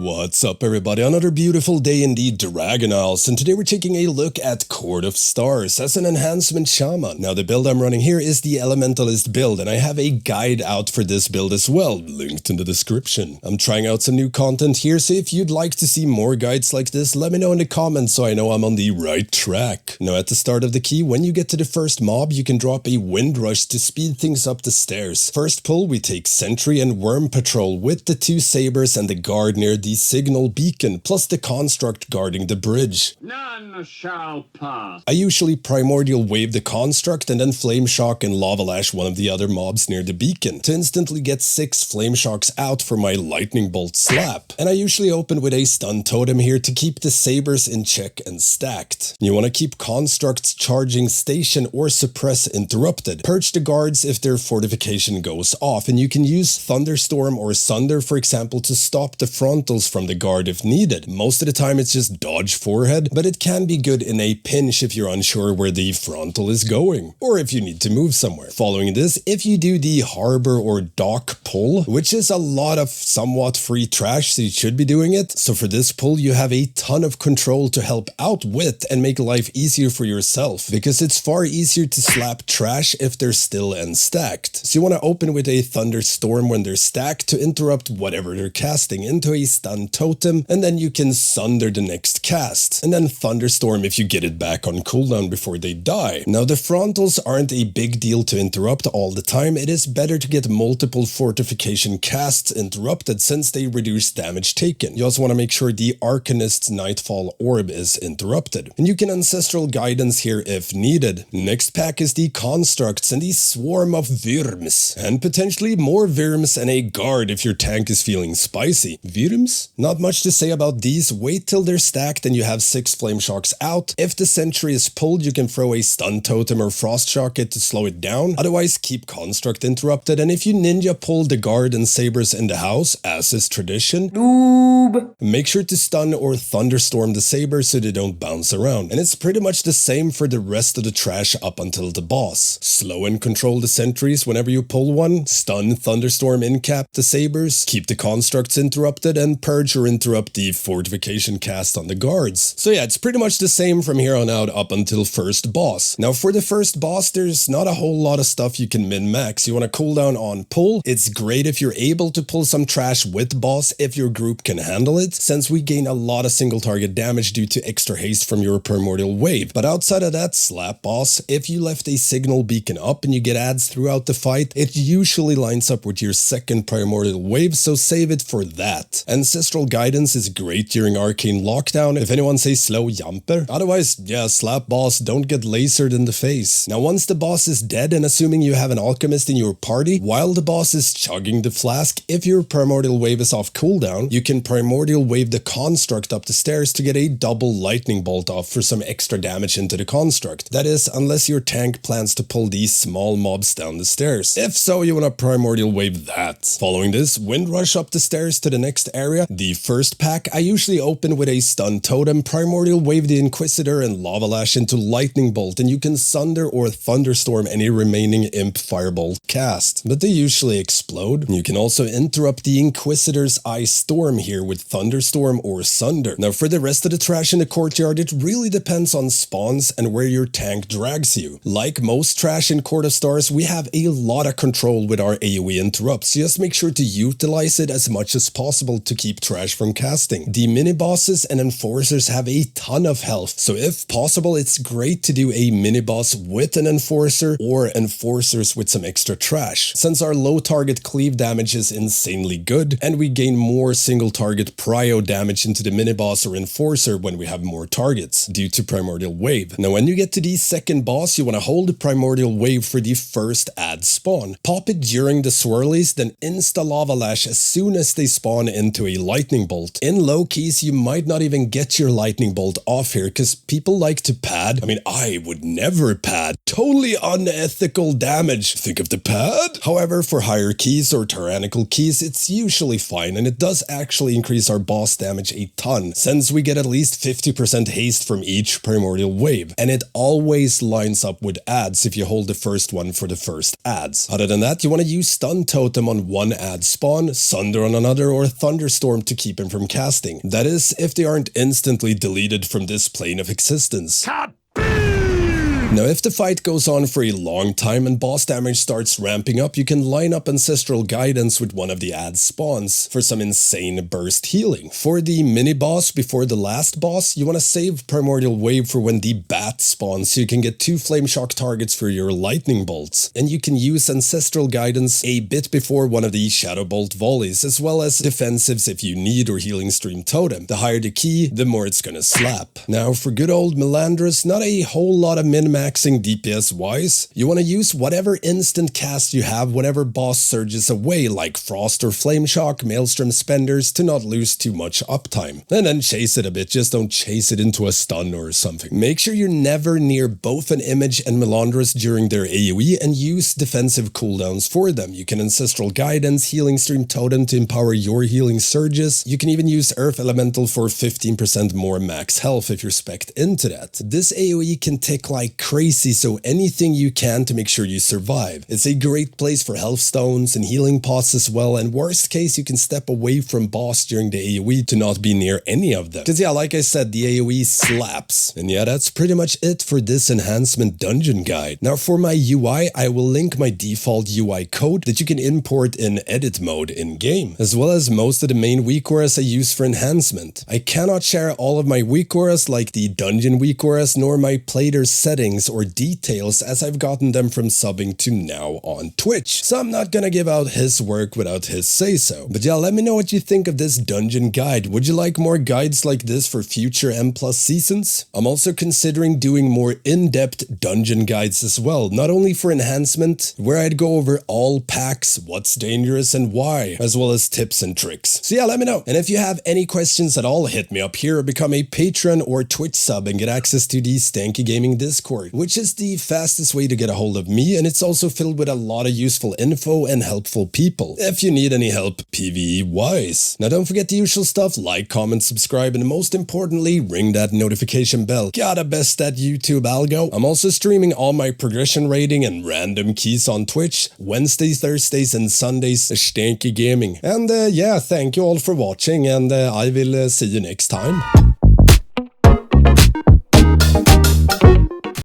What's up everybody, another beautiful day in the Dragonflight, and today we're taking a look at Court of Stars as an enhancement shaman. Now the build I'm running here is the elementalist build, and I have a guide out for this build as well, linked in the description. I'm trying out some new content here, so if you'd like to see more guides like this, let me know in the comments so I know I'm on the right track. Now at the start of the key, when you get to the first mob, you can drop a wind rush to speed things up the stairs. First pull, we take sentry and worm patrol with the two sabers and the guard near the signal beacon, plus the construct guarding the bridge. None shall pass. I usually primordial wave the construct and then flame shock and lava lash one of the other mobs near the beacon to instantly get 6 flame shocks out for my lightning bolt slap. And I usually open with a stun totem here to keep the sabers in check and stacked. You want to keep constructs charging station or suppress interrupted. Purge the guards if their fortification goes off, and you can use thunderstorm or sunder for example to stop the frontals from the guard if needed. Most of the time it's just dodge forehead, but it can be good in a pinch if you're unsure where the frontal is going, or if you need to move somewhere. Following this, if you do the harbor or dock pull, which is a lot of somewhat free trash, so you should be doing it. So for this pull you have a ton of control to help out with and make life easier for yourself, because it's far easier to slap trash if they're still unstacked. So you want to open with a thunderstorm when they're stacked to interrupt whatever they're casting into a stun totem, and then you can sunder the next cast, and then thunderstorm if you get it back on cooldown before they die. Now the frontals aren't a big deal to interrupt all the time. It is better to get multiple fortification casts interrupted since they reduce damage taken. You also want to make sure the Arcanist's Nightfall Orb is interrupted, and you can Ancestral Guidance here if needed. Next pack is the constructs and the swarm of Wyrms, and potentially more Wyrms and a guard if your tank is feeling spicy. Wyrms? Not much to say about these. Wait till they're stacked and you have 6 flame shocks out. If the sentry is pulled, you can throw a stun totem or frost shock it to slow it down. Otherwise keep construct interrupted, and if you ninja pull the guard and sabers in the house, as is tradition, make sure to stun or thunderstorm the sabers so they don't bounce around. And it's pretty much the same for the rest of the trash up until the boss. Slow and control the sentries whenever you pull one, stun, thunderstorm, incap the sabers, keep the constructs interrupted, and purge or interrupt the fortification cast on the guards. So yeah, it's pretty much the same from here on out up until first boss. Now for the first boss, there's not a whole lot of stuff you can min-max. You want to cooldown on pull. It's great if you're able to pull some trash with boss if your group can handle it, since we gain a lot of single target damage due to extra haste from your primordial wave. But outside of that, slap boss. If you left a signal beacon up and you get adds throughout the fight, it usually lines up with your second primordial wave, so save it for that. Ancestral Guidance is great during arcane lockdown if anyone says slow jumper. Otherwise, yeah, slap boss, don't get lasered in the face. Now once the boss is dead, and assuming you have an alchemist in your party, while the boss is chugging the flask, if your primordial wave is off cooldown, you can primordial wave the construct up the stairs to get a double lightning bolt off for some extra damage into the construct. That is, unless your tank plans to pull these small mobs down the stairs. If so, you want to primordial wave that. Following this, wind rush up the stairs to the next area. The first pack I usually open with a stun totem, primordial wave the inquisitor, and lava lash into lightning bolt, and you can sunder or thunderstorm any remaining imp firebolt cast, but they usually explode. You can also interrupt the inquisitor's ice storm here with thunderstorm or sunder. Now for the rest of the trash in the courtyard, it really depends on spawns and where your tank drags you. Like most trash in Court of Stars, we have a lot of control with our AoE interrupts, so just make sure to utilize it as much as possible to keep trash from casting. The mini bosses and enforcers have a ton of health, so if possible it's great to do a mini boss with an enforcer or enforcers with some extra trash, since our low target cleave damage is insanely good and we gain more single target prio damage into the mini boss or enforcer when we have more targets due to primordial wave. Now when you get to the second boss, you want to hold the primordial wave for the first add spawn. Pop it during the swirlies, then insta lava lash as soon as they spawn into a lightning bolt. In low keys you might not even get your lightning bolt off here because people like to pad. I mean, I would never pad. Totally unethical damage. Think of the pad? However, for higher keys or tyrannical keys, it's usually fine, and it does actually increase our boss damage a ton, since we get at least 50% haste from each primordial wave, and it always lines up with adds if you hold the first one for the first adds. Other than that, you want to use stun totem on one add spawn, sunder on another, or thunderstorm storm to keep him from casting. That is, if they aren't instantly deleted from this plane of existence. Now, if the fight goes on for a long time and boss damage starts ramping up, you can line up Ancestral Guidance with one of the add spawns for some insane burst healing. For the mini-boss before the last boss, you want to save Primordial Wave for when the bat spawns so you can get 2 Flame Shock targets for your lightning bolts. And you can use Ancestral Guidance a bit before one of the Shadow Bolt volleys, as well as defensives if you need, or Healing Stream Totem. The higher the key, the more it's gonna slap. Now, for good old Melandris, not a whole lot of min-maxing DPS wise. You want to use whatever instant cast you have whenever boss surges away, like Frost or Flame Shock, Maelstrom Spenders, to not lose too much uptime. And then chase it a bit, just don't chase it into a stun or something. Make sure you're never near both an Image and Melandris during their AoE, and use defensive cooldowns for them. You can Ancestral Guidance, Healing Stream Totem to empower your healing surges. You can even use Earth Elemental for 15% more max health if you're spec'd into that. This AoE can tick like crazy, so anything you can to make sure you survive. It's a great place for health stones and healing pots as well, and worst case you can step away from boss during the AoE to not be near any of them. Cause yeah, like I said, the AoE slaps. And yeah, that's pretty much it for this enhancement dungeon guide. Now for my UI, I will link my default UI code that you can import in edit mode in game, as well as most of the main Weakauras I use for enhancement. I cannot share all of my Weakauras like the dungeon Weakauras, nor my player's settings or details, as I've gotten them from subbing to now on Twitch. So I'm not gonna give out his work without his say-so. But yeah, let me know what you think of this dungeon guide. Would you like more guides like this for future M+ seasons? I'm also considering doing more in-depth dungeon guides as well, not only for enhancement, where I'd go over all packs, what's dangerous and why, as well as tips and tricks. So yeah, let me know. And if you have any questions at all, hit me up here or become a patron or Twitch sub and get access to the Stankie Gaming Discord, which is the fastest way to get a hold of me, and it's also filled with a lot of useful info and helpful people, if you need any help PvE wise. Now don't forget the usual stuff, like, comment, subscribe, and most importantly, ring that notification bell. Gotta best that YouTube algo. I'm also streaming all my progression rating and random keys on Twitch, Wednesdays, Thursdays, and Sundays, Stankie Gaming. And yeah, thank you all for watching, and I will see you next time.